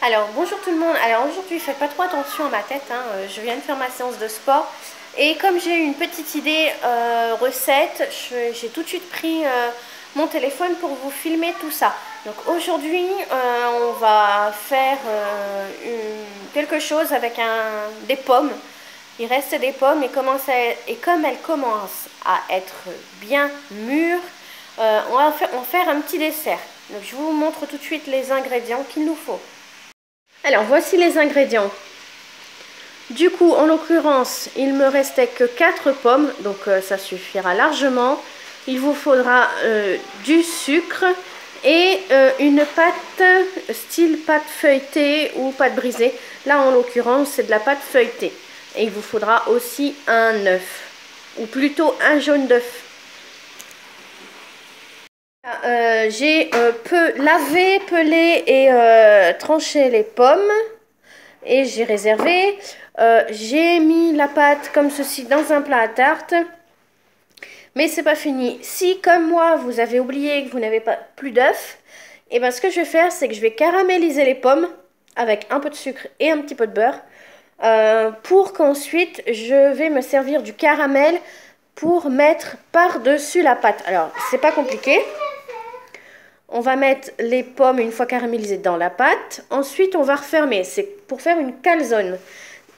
Alors bonjour tout le monde, alors aujourd'hui faites pas trop attention à ma tête, hein. Je viens de faire ma séance de sport et comme j'ai eu une petite idée recette, j'ai tout de suite pris mon téléphone pour vous filmer tout ça. Donc aujourd'hui on va faire quelque chose avec des pommes. Il reste des pommes et comme elles commencent à être bien mûres, on va faire un petit dessert. Donc je vous montre tout de suite les ingrédients qu'il nous faut. Alors, voici les ingrédients. Du coup, en l'occurrence, il me restait que 4 pommes, donc ça suffira largement. Il vous faudra du sucre et une pâte style pâte feuilletée ou pâte brisée. Là, en l'occurrence, c'est de la pâte feuilletée. Et il vous faudra aussi un œuf, ou plutôt un jaune d'œuf. J'ai lavé, pelé et tranché les pommes. Et j'ai réservé. J'ai mis la pâte comme ceci dans un plat à tarte. Mais c'est pas fini. Si, comme moi, vous avez oublié que vous n'avez pas plus d'œufs, et ben ce que je vais faire, c'est que je vais caraméliser les pommes avec un peu de sucre et un petit peu de beurre. Pour qu'ensuite, je vais me servir du caramel pour mettre par-dessus la pâte. Alors, c'est pas compliqué. On va mettre les pommes une fois caramélisées dans la pâte. Ensuite, on va refermer. C'est pour faire une calzone.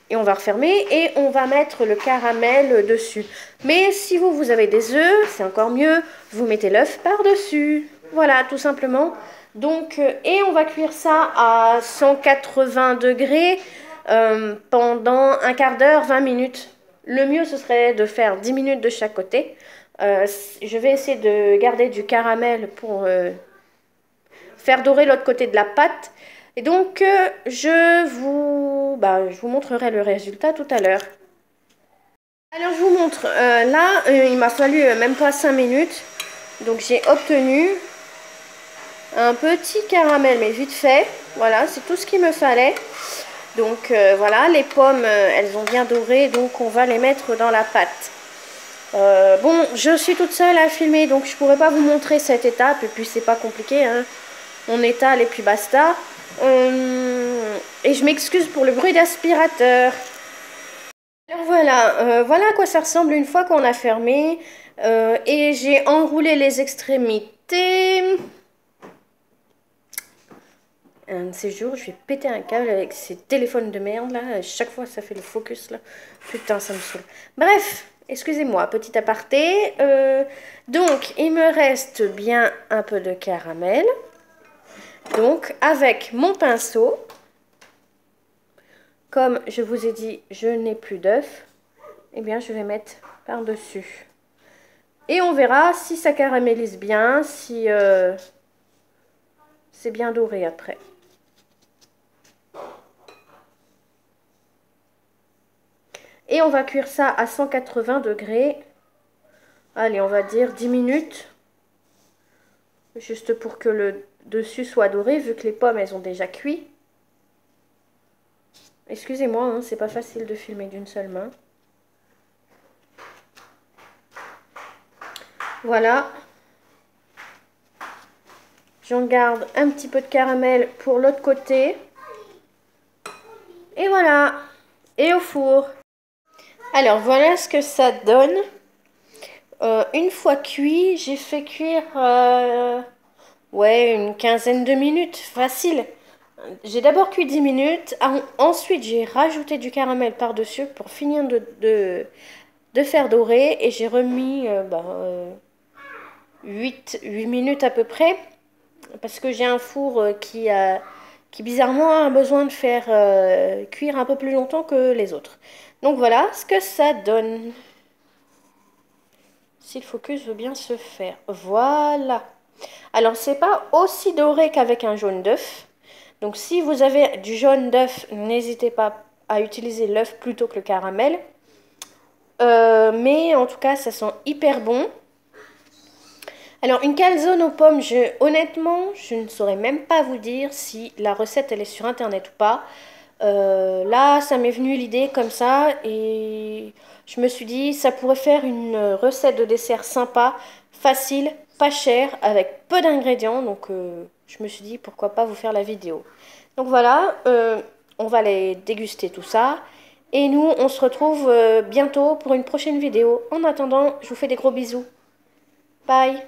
Et on va refermer et on va mettre le caramel dessus. Mais si vous avez des œufs, c'est encore mieux. Vous mettez l'œuf par-dessus. Voilà, tout simplement. Donc, et on va cuire ça à 180 degrés pendant un quart d'heure, 20 minutes. Le mieux, ce serait de faire 10 minutes de chaque côté. Je vais essayer de garder du caramel pour faire dorer l'autre côté de la pâte. Et donc, je vous montrerai le résultat tout à l'heure. Alors, je vous montre. Là, il m'a fallu même pas 5 minutes. Donc, j'ai obtenu un petit caramel, mais vite fait. Voilà, c'est tout ce qu'il me fallait. Donc, voilà, les pommes, elles ont bien doré. Donc, on va les mettre dans la pâte. Bon, je suis toute seule à filmer, donc je pourrais pas vous montrer cette étape. Et puis, c'est pas compliqué, hein. On étale et puis basta. Et je m'excuse pour le bruit d'aspirateur. Alors voilà, voilà à quoi ça ressemble une fois qu'on a fermé. Et j'ai enroulé les extrémités. Un de ces jours, je vais péter un câble avec ces téléphones de merde là. Chaque fois, ça fait le focus là. Putain, ça me saoule. Bref, excusez-moi, petit aparté. Donc, il me reste bien un peu de caramel. Donc, avec mon pinceau, comme je vous ai dit, je n'ai plus d'œufs, eh bien, je vais mettre par-dessus. Et on verra si ça caramélise bien, si c'est bien doré après. Et on va cuire ça à 180 degrés. Allez, on va dire 10 minutes. Juste pour que le dessus soit doré, vu que les pommes, elles ont déjà cuit. Excusez-moi, hein, c'est pas facile de filmer d'une seule main. Voilà. J'en garde un petit peu de caramel pour l'autre côté. Et voilà. Et au four. Alors, voilà ce que ça donne. Une fois cuit, j'ai fait cuire ouais, une quinzaine de minutes. Facile. J'ai d'abord cuit 10 minutes. Ensuite, j'ai rajouté du caramel par-dessus pour finir de faire dorer. Et j'ai remis 8 minutes à peu près. Parce que j'ai un four qui bizarrement a besoin de faire cuire un peu plus longtemps que les autres. Donc voilà ce que ça donne. Si le focus veut bien se faire. Voilà. Alors c'est pas aussi doré qu'avec un jaune d'œuf. Donc si vous avez du jaune d'œuf, n'hésitez pas à utiliser l'œuf plutôt que le caramel. Mais en tout cas, ça sent hyper bon. Alors, une calzone aux pommes, honnêtement, je ne saurais même pas vous dire si la recette, elle est sur Internet ou pas. Là, ça m'est venu l'idée comme ça et je me suis dit, ça pourrait faire une recette de dessert sympa, facile, pas chère, avec peu d'ingrédients. Donc, je me suis dit pourquoi pas vous faire la vidéo. Donc voilà, on va les déguster tout ça. Et nous, on se retrouve bientôt pour une prochaine vidéo. En attendant, je vous fais des gros bisous. Bye!